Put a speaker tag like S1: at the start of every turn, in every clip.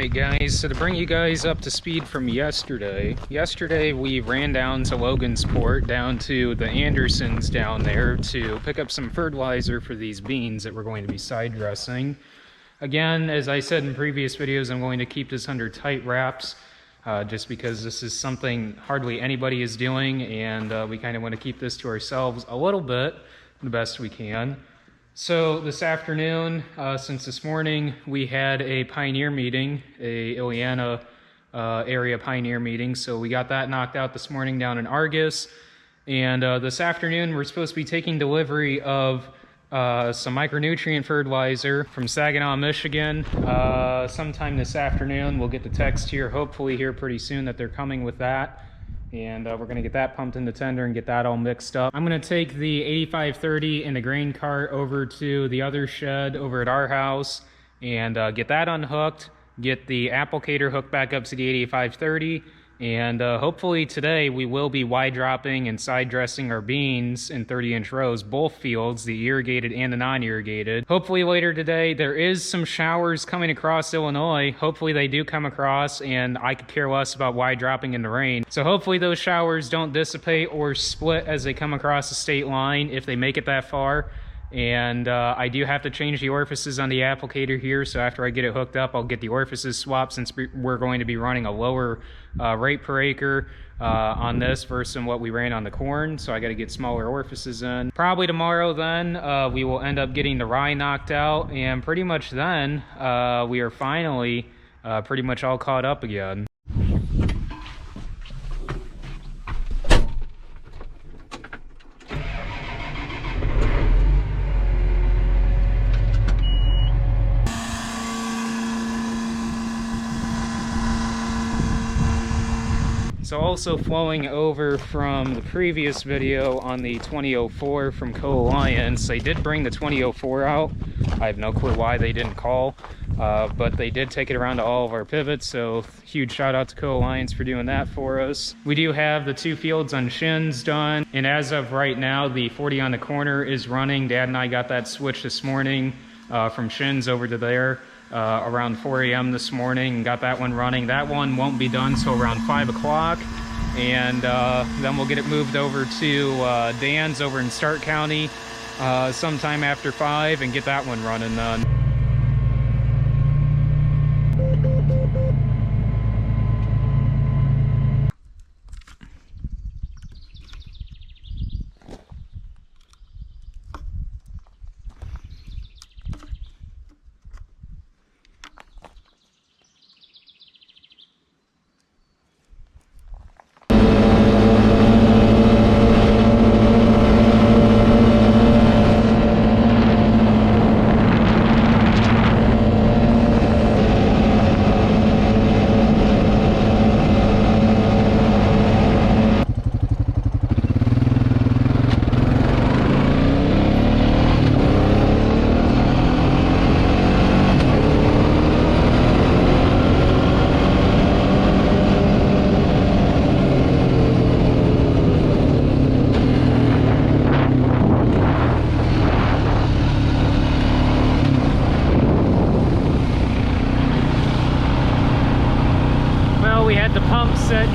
S1: Alright guys, so to bring you guys up to speed from yesterday we ran down to Logansport, down to the Andersons down there to pick up some fertilizer for these beans that we're going to be side dressing. Again, as I said in previous videos, I'm going to keep this under tight wraps just because this is something hardly anybody is doing, and we kind of want to keep this to ourselves a little bit, the best we can. So this afternoon, since this morning, we had a pioneer meeting, a Ileana area pioneer meeting. So we got that knocked out this morning down in Argus. And this afternoon, we're supposed to be taking delivery of some micronutrient fertilizer from Saginaw, Michigan. Sometime this afternoon, we'll get the text here, hopefully here pretty soon, that they're coming with that. And we're going to get that pumped in the tender and get that all mixed up. I'm going to take the 8530 in the grain cart over to the other shed over at our house and get that unhooked, get the applicator hooked back up to the 8530, and hopefully today we will be wide dropping and side dressing our beans in 30-inch rows, both fields, the irrigated and the non-irrigated. Hopefully later today. There is some showers coming across Illinois. Hopefully they do come across, and I could care less about wide dropping in the rain. So hopefully those showers don't dissipate or split as they come across the state line, if they make it that far. And I do have to change the orifices on the applicator here, so after I get it hooked up, I'll get the orifices swapped, since we're going to be running a lower rate per acre on this versus what we ran on the corn. So I got to get smaller orifices in. Probably tomorrow then we will end up getting the rye knocked out, and pretty much then we are finally pretty much all caught up again. So also flowing over from the previous video on the 2004 from Co-Alliance, they did bring the 2004 out. I have no clue why they didn't call, but they did take it around to all of our pivots, so huge shout out to Co-Alliance for doing that for us. We do have the 2 fields on shins done, and as of right now, the 40 on the corner is running. Dad and I got that switched this morning from shins over to there. Around 4 a.m. this morning, and got that one running. That one won't be done till around 5 o'clock, and then we'll get it moved over to Dan's over in Starke County sometime after 5 and get that one running then.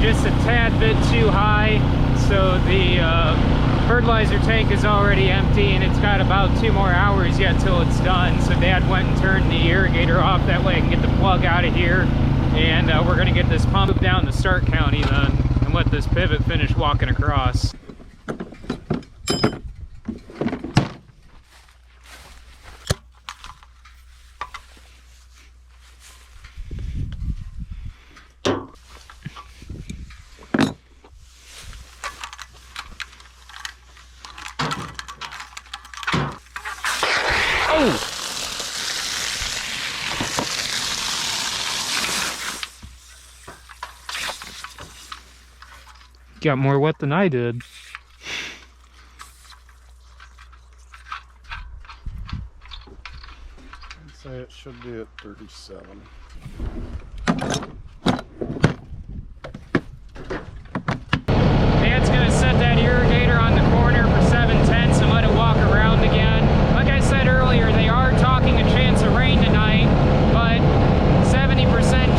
S1: Just a tad bit too high, so the fertilizer tank is already empty, and it's got about 2 more hours yet till it's done. So Dad went and turned the irrigator off, that way I can get the plug out of here, and we're going to get this pump down to Starke County then and let this pivot finish walking across. Got more wet than I did.
S2: I'd say it should be at 37.
S1: Dad's gonna set that irrigator on the corner for 7/10 and let it walk around again. Like I said earlier, they are talking a chance of rain tonight, but 70%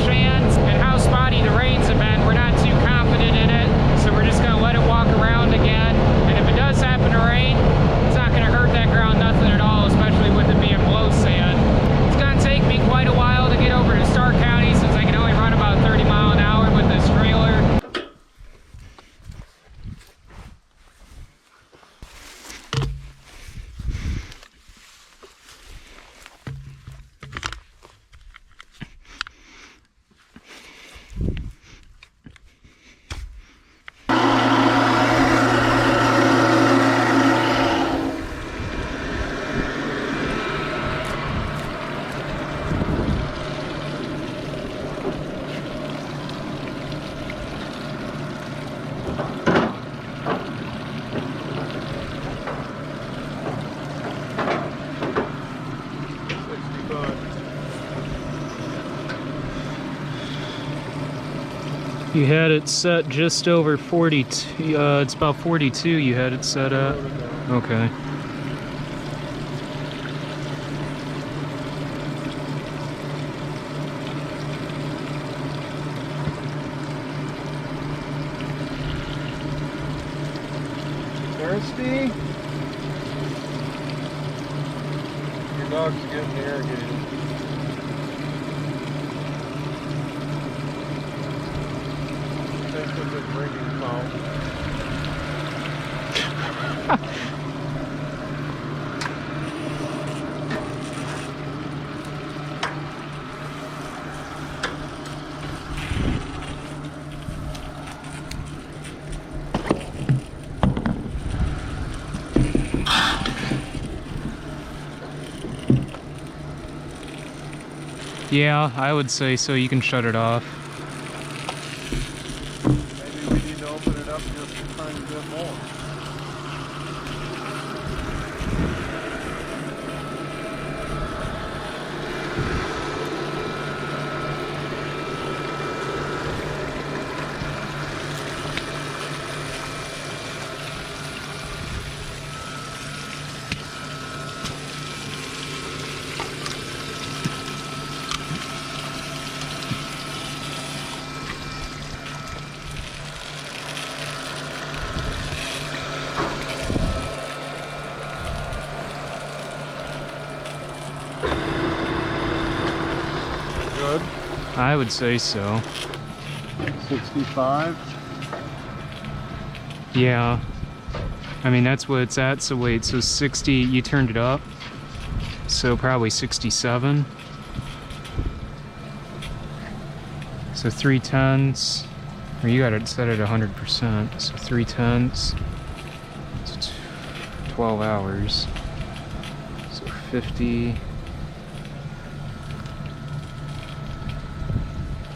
S1: You had it set just over 42, it's about 42 you had it set at. Okay.
S2: Thirsty? Your dog's getting irrigated. That's a good drinking fountain.
S1: Yeah, I would say so. You can shut it off.
S2: Maybe we need to open it up just a tiny bit more. Good.
S1: I would say so.
S2: 65.
S1: Yeah. I mean, that's what it's at. So wait, so 60, you turned it up. So probably 67. So 3/10, or you got it set at 100%. So 3/10, it's 12 hours. So 50.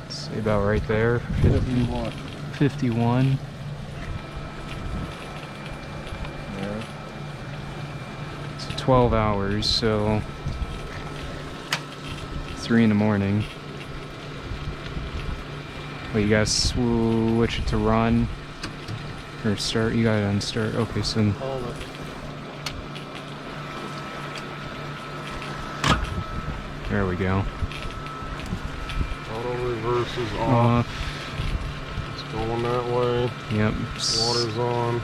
S1: Say about right there.
S2: 51.
S1: 51.
S2: Yeah.
S1: So 12 hours, so 3 in the morning. Wait, you gotta switch it to run or start. You gotta unstart. Okay, so
S2: Hold it.
S1: there we go.
S2: Auto reverse is off.
S1: Off.
S2: It's going that way.
S1: Yep.
S2: Water's on.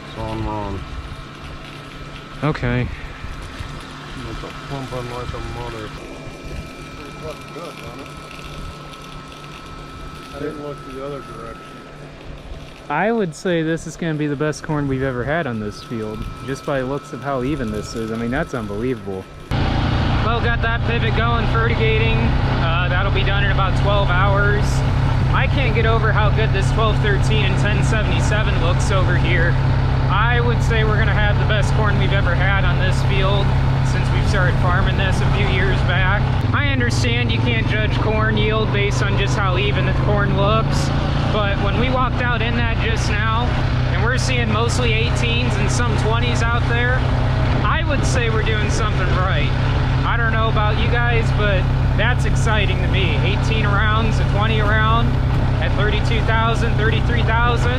S2: It's on run.
S1: Okay.
S2: It's pumping like a mother. It looks good, doesn't it? I didn't look the other direction.
S1: I would say this is going to be the best corn we've ever had on this field, just by looks of how even this is. I mean, that's unbelievable. Well, got that pivot going, fertigating. That'll be done in about 12 hours. I can't get over how good this 1213 and 1077 looks over here. I would say we're going to have the best corn we've ever had on this field since we've started farming this a few years back. I understand you can't judge corn yield based on just how even the corn looks, but when we walked out in that just now, and we're seeing mostly 18s and some 20s out there, I would say we're doing something right. I don't know about you guys, but that's exciting to me. 18 rounds, a 20 round at 32,000, 33,000.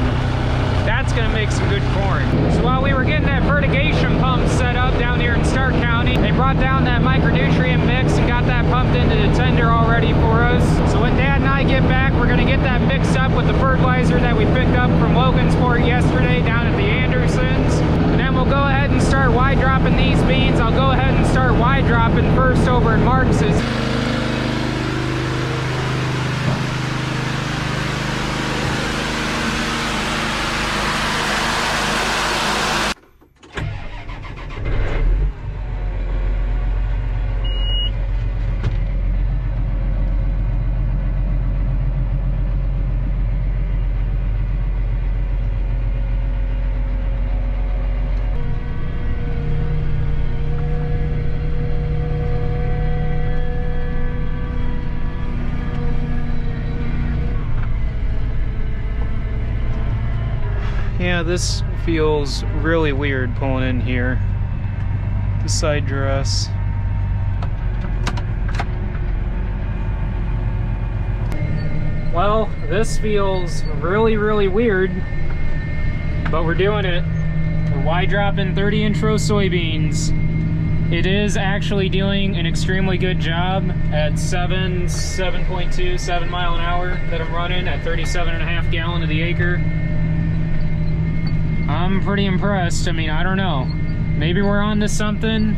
S1: That's gonna make some good corn. So while we were getting that fertigation pump set up down here in Starke County, they brought down that micronutrient mix and got that pumped into the tender already for us. So when Dad and I get back, we're gonna get that mixed up with the fertilizer that we picked up from Logansport yesterday down at the Andersons. And then we'll go ahead and start wide dropping these beans. I'll go ahead and start wide dropping first over in Marx's. Yeah, this feels really weird pulling in here. The side dress. Well, this feels really, really weird, but we're doing it. We're wide dropping 30-inch row soybeans. It is actually doing an extremely good job at 7.2, 7 mile an hour that I'm running at 37.5 gallon to the acre. I'm pretty impressed. I mean, I don't know. Maybe we're on to something.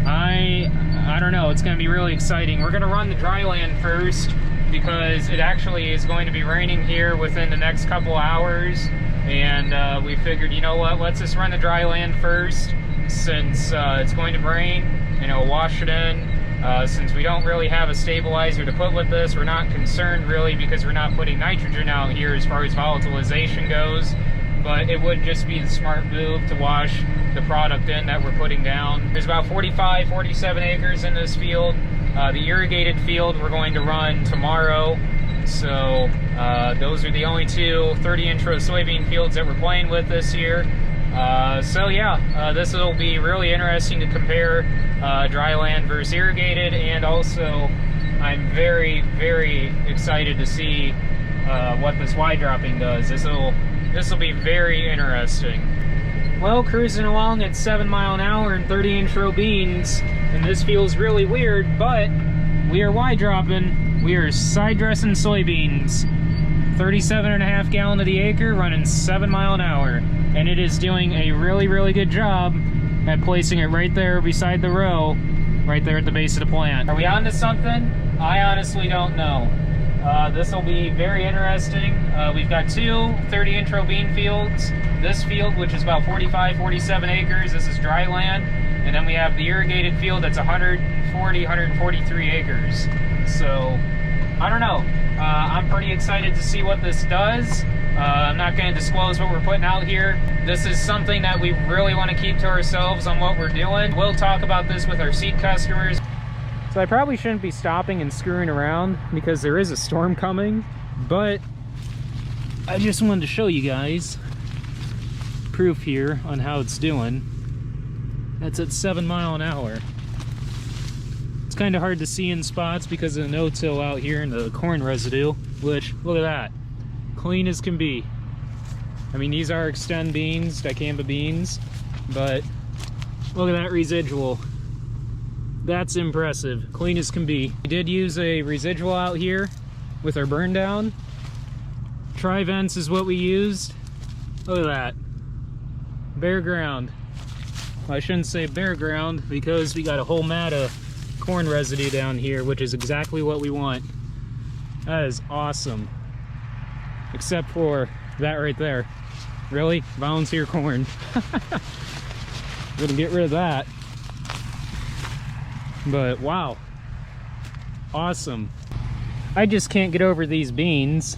S1: I don't know. It's going to be really exciting. We're going to run the dry land first because it actually is going to be raining here within the next couple hours. And we figured, you know what, let's just run the dry land first since it's going to rain and it'll wash it in. Since we don't really have a stabilizer to put with this, we're not concerned really because we're not putting nitrogen out here as far as volatilization goes. But it would just be the smart move to wash the product in that we're putting down. There's about 45, 47 acres in this field. The irrigated field we're going to run tomorrow. So those are the only two 30-inch row soybean fields that we're playing with this year. So yeah, this will be really interesting to compare dry land versus irrigated, and also I'm very, very excited to see what this wide dropping does. This will be very interesting. Well, cruising along at 7 mile an hour and 30-inch row beans, and this feels really weird, but we are wide dropping. We are side dressing soybeans. 37.5 gallon to the acre, running 7 mile an hour. And it is doing a really, really good job at placing it right there beside the row, right there at the base of the plant. Are we on to something? I honestly don't know. This will be very interesting. We've got two 30-inch row bean fields. This field, which is about 45, 47 acres, this is dry land. And then we have the irrigated field that's 140, 143 acres. So, I don't know. I'm pretty excited to see what this does. I'm not going to disclose what we're putting out here. This is something that we really want to keep to ourselves on what we're doing. We'll talk about this with our seed customers. So I probably shouldn't be stopping and screwing around because there is a storm coming, but I just wanted to show you guys proof here on how it's doing. That's at 7 mile an hour. It's kind of hard to see in spots because of the no-till out here and the corn residue, which, look at that, clean as can be. I mean, these are Extend beans, dicamba beans, but look at that residual. That's impressive, clean as can be. We did use a residual out here with our burn down. Tri-vents is what we used. Look at that, bare ground. Well, I shouldn't say bare ground because we got a whole mat of corn residue down here, which is exactly what we want. That is awesome. Except for that right there. Really? Volunteer corn. Gonna get rid of that. But wow. Awesome. I just can't get over these beans.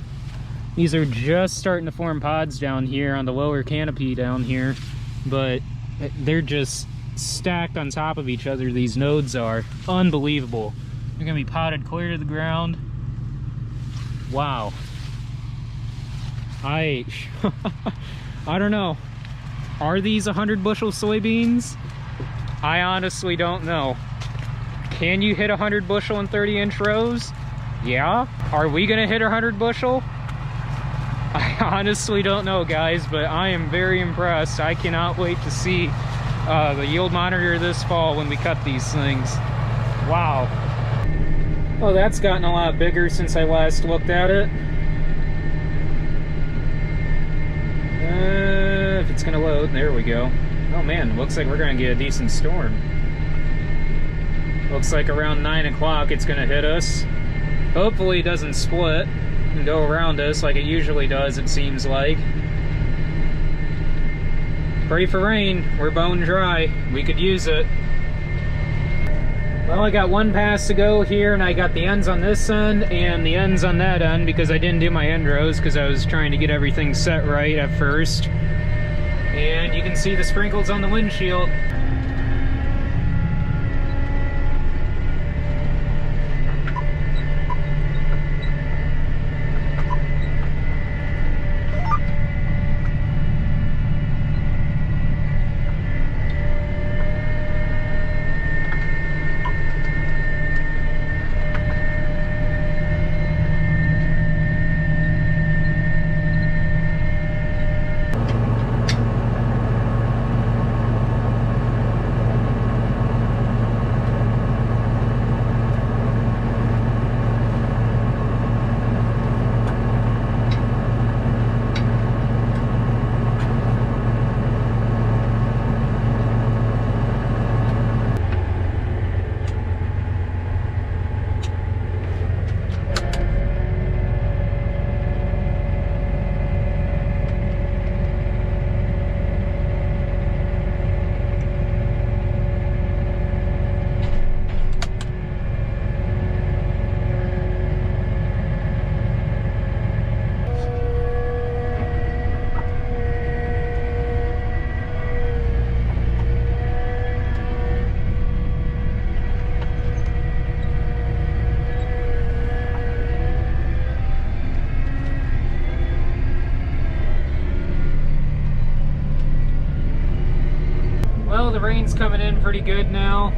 S1: These are just starting to form pods down here on the lower canopy down here, but they're just stacked on top of each other. These nodes are unbelievable. They're gonna be potted clear to the ground. Wow. I don't know. Are these 100 bushel soybeans? I honestly don't know. Can you hit 100 bushel in 30-inch rows? Yeah. Are we gonna hit 100 bushel? I honestly don't know, guys, but I am very impressed. I cannot wait to see the yield monitor this fall when we cut these things. Wow. Oh, that's gotten a lot bigger since I last looked at it. If it's gonna load, there we go. Oh man, looks like we're gonna get a decent storm. Looks like around 9 o'clock it's gonna hit us. Hopefully it doesn't split and go around us like it usually does, it seems like. Pray for rain. We're bone dry. We could use it. Well, I got one pass to go here, and I got the ends on this end and the ends on that end because I didn't do my end rows because I was trying to get everything set right at first. And you can see the sprinkles on the windshield. the rain's coming in pretty good now,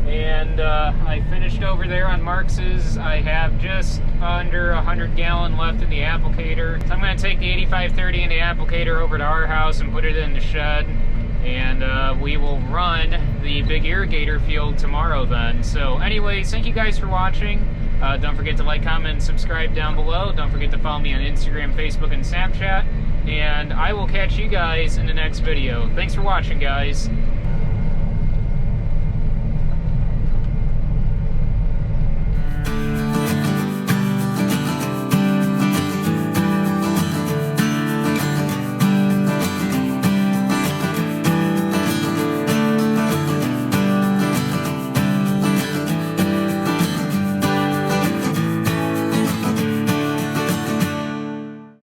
S1: and I finished over there on Marx's. I have just under 100 gallon left in the applicator. So I'm going to take the 8530 in the applicator over to our house and put it in the shed, and we will run the big irrigator field tomorrow then. So anyways, thank you guys for watching. Don't forget to like, comment, and subscribe down below. Don't forget to follow me on Instagram, Facebook, and Snapchat. And I will catch you guys in the next video. Thanks for watching, guys.